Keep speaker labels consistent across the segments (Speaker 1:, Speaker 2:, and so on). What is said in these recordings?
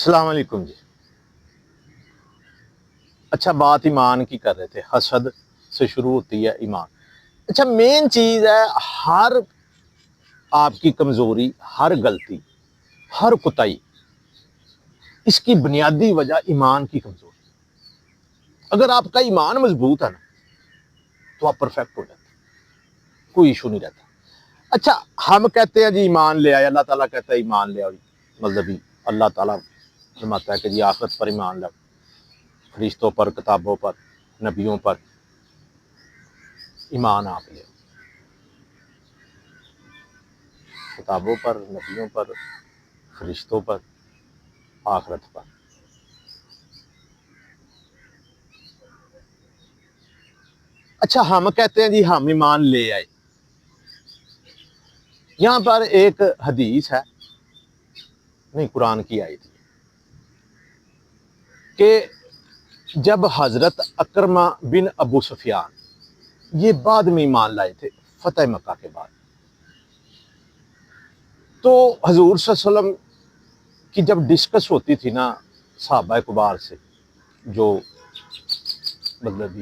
Speaker 1: السلام علیکم جی۔ اچھا، بات ایمان کی کر رہے تھے، حسد سے شروع ہوتی ہے ایمان۔ اچھا، مین چیز ہے، ہر آپ کی کمزوری، ہر غلطی، ہر کوتاہی، اس کی بنیادی وجہ ایمان کی کمزوری۔ اگر آپ کا ایمان مضبوط ہے نا تو آپ پرفیکٹ ہو جاتے ہیں، کوئی ایشو نہیں رہتا۔ اچھا، ہم کہتے ہیں جی ایمان لے آئے، اللہ تعالیٰ کہتا ہے ایمان لے آؤ، مطلب اللہ تعالیٰ فرماتا ہے کہ جی آخرت پر ایمان لاؤ، فرشتوں پر، کتابوں پر، نبیوں پر ایمان آپ لے، کتابوں پر، نبیوں پر، فرشتوں پر، آخرت پر۔ اچھا، ہم کہتے ہیں جی ہم ایمان لے آئے۔ یہاں پر ایک حدیث ہے، نہیں قرآن کی آئی تھی، کہ جب حضرت اکرمہ بن ابو سفیان یہ بعد میں ایمان لائے تھے فتح مکہ کے بعد، تو حضور صلی اللہ علیہ وسلم کی جب ڈسکس ہوتی تھی نا صحابہ کبار سے، جو مطلب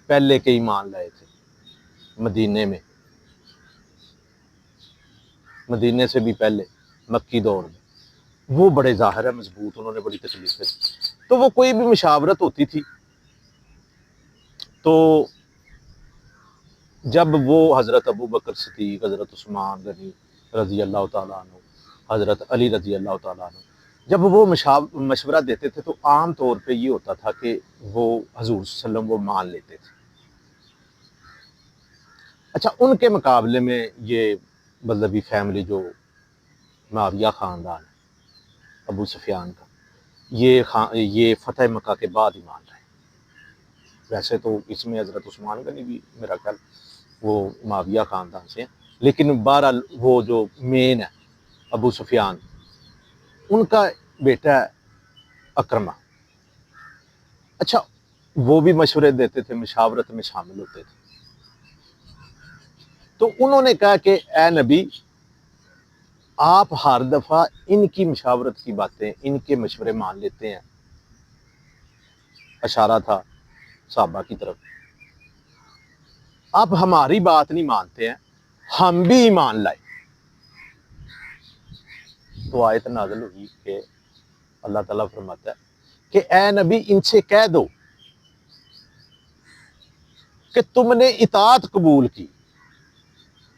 Speaker 1: پہلے کے ایمان لائے تھے مدینے سے بھی پہلے، مکی دور میں، وہ بڑے ظاہر ہے مضبوط، انہوں نے بڑی تکلیفیں دی، تو وہ کوئی بھی مشاورت ہوتی تھی تو جب وہ حضرت ابو بکر صدیق، حضرت عثمان غنی رضی اللہ تعالیٰ عنہ، حضرت علی رضی اللہ تعالیٰ عنہ، جب وہ مشورہ دیتے تھے تو عام طور پہ یہ ہوتا تھا کہ وہ حضور صلی اللہ علیہ وسلم وہ مان لیتے تھے۔ اچھا، ان کے مقابلے میں یہ مطلبی فیملی جو معاویہ خاندان ہے ابو سفیان کا، یہ فتح مکہ کے بعد ایمان لائے۔ ویسے تو اس میں حضرت عثمان غنی بھی میرا خیال وہ معاویہ خاندان سے ہیں، لیکن بہرحال وہ جو مین ہے ابو سفیان، ان کا بیٹا ہے اکرمہ۔ اچھا، وہ بھی مشورے دیتے تھے، مشاورت میں شامل ہوتے تھے، تو انہوں نے کہا کہ اے نبی، آپ ہر دفعہ ان کی مشاورت کی باتیں، ان کے مشورے مان لیتے ہیں۔ اشارہ تھا صحابہ کی طرف، آپ ہماری بات نہیں مانتے ہیں، ہم بھی ایمان لائے۔ تو آیت نازل ہوئی کہ اللہ تعالیٰ فرماتا ہے کہ اے نبی، ان سے کہہ دو کہ تم نے اطاعت قبول کی،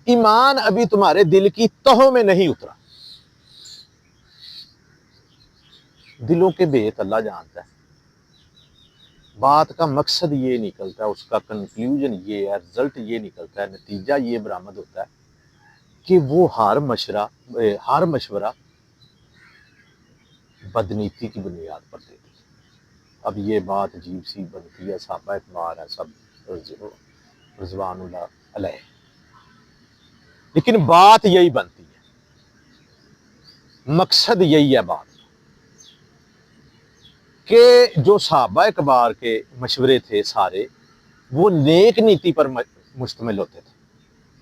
Speaker 1: ایمان ابھی تمہارے دل کی تہوں میں نہیں اترا۔ دلوں کے بھیت اللہ جانتا ہے، بات کا مقصد یہ نکلتا ہے، اس کا کنکلیوژن یہ ہے، رزلٹ یہ نکلتا ہے، نتیجہ یہ برآمد ہوتا ہے کہ وہ ہر مشورہ بدنیتی کی بنیاد پر دیتے ہیں۔ اب یہ بات عجیب سی بنتی ہے، صحابہ اکبار ہے سب رضوان اللہ علیہ، لیکن بات یہی بنتی ہے، مقصد یہی ہے بات کہ جو صحابہ کبار کے مشورے تھے سارے وہ نیک نیتی پر مشتمل ہوتے تھے،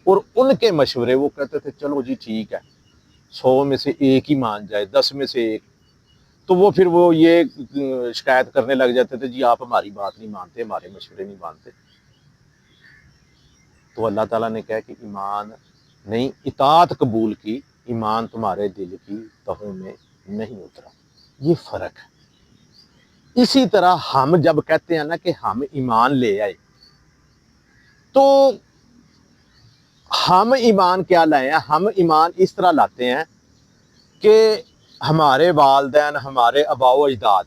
Speaker 1: اور ان کے مشورے وہ کہتے تھے چلو جی ٹھیک ہے، 100 میں سے ایک ہی مان جائے، 10 میں سے ایک، تو وہ پھر وہ یہ شکایت کرنے لگ جاتے تھے جی آپ ہماری بات نہیں مانتے، ہمارے مشورے نہیں مانتے۔ تو اللہ تعالیٰ نے کہا کہ ایمان نہیں، اطاعت قبول کی، ایمان تمہارے دل کی تہوں میں نہیں اترا۔ یہ فرق ہے۔ اسی طرح ہم جب کہتے ہیں نا کہ ہم ایمان لے آئے، تو ہم ایمان کیا لائے ہیں؟ ہم ایمان اس طرح لاتے ہیں کہ ہمارے والدین، ہمارے آباء و اجداد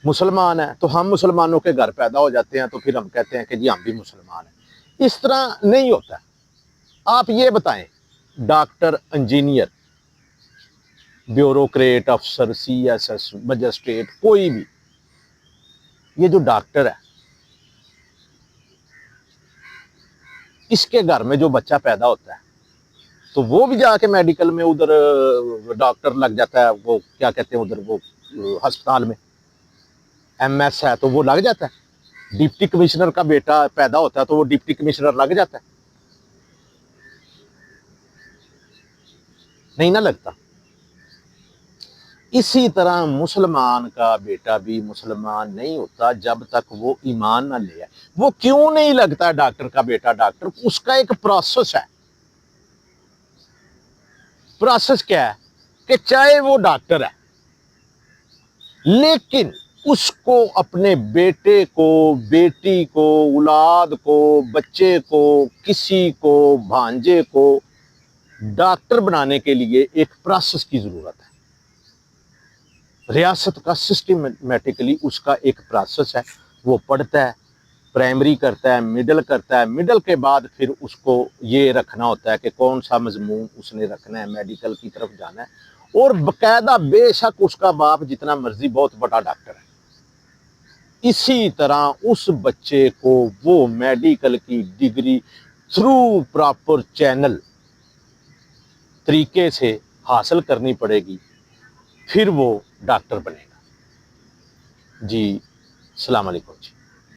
Speaker 1: مسلمان ہیں تو ہم مسلمانوں کے گھر پیدا ہو جاتے ہیں، تو پھر ہم کہتے ہیں کہ جی ہم بھی مسلمان ہیں۔ اس طرح نہیں ہوتا۔ آپ یہ بتائیں، ڈاکٹر، انجینئر، بیوروکریٹ، افسر، سی ایس ایس، مجسٹریٹ، کوئی بھی، یہ جو ڈاکٹر ہے، اس کے گھر میں جو بچہ پیدا ہوتا ہے تو وہ بھی جا کے میڈیکل میں ادھر ڈاکٹر لگ جاتا ہے، وہ کیا کہتے ہیں ادھر، وہ ہسپتال میں ایم ایس ہے تو وہ لگ جاتا ہے، ڈپٹی کمشنر کا بیٹا پیدا ہوتا ہے تو وہ ڈپٹی کمشنر لگ جاتا ہے، نہیں نہ لگتا۔ اسی طرح مسلمان کا بیٹا بھی مسلمان نہیں ہوتا جب تک وہ ایمان نہ لے آئے۔ وہ کیوں نہیں لگتا ڈاکٹر کا بیٹا ڈاکٹر؟ اس کا ایک پروسیس ہے۔ پروسیس کیا ہے کہ چاہے وہ ڈاکٹر ہے لیکن اس کو اپنے بیٹے کو، بیٹی کو، اولاد کو، بچے کو، کسی کو، بھانجے کو ڈاکٹر بنانے کے لیے ایک پروسیس کی ضرورت ہے۔ ریاست کا سسٹمیٹکلی اس کا ایک پروسیس ہے۔ وہ پڑھتا ہے، پرائمری کرتا ہے، مڈل کرتا ہے، مڈل کے بعد پھر اس کو یہ رکھنا ہوتا ہے کہ کون سا مضمون اس نے رکھنا ہے، میڈیکل کی طرف جانا ہے، اور باقاعدہ بے شک اس کا باپ جتنا مرضی بہت بڑا ڈاکٹر ہے، اسی طرح اس بچے کو وہ میڈیکل کی ڈگری تھرو پراپر چینل طریقے سے حاصل کرنی پڑے گی، پھر وہ ڈاکٹر بنے گا۔ جی السلام علیکم جی۔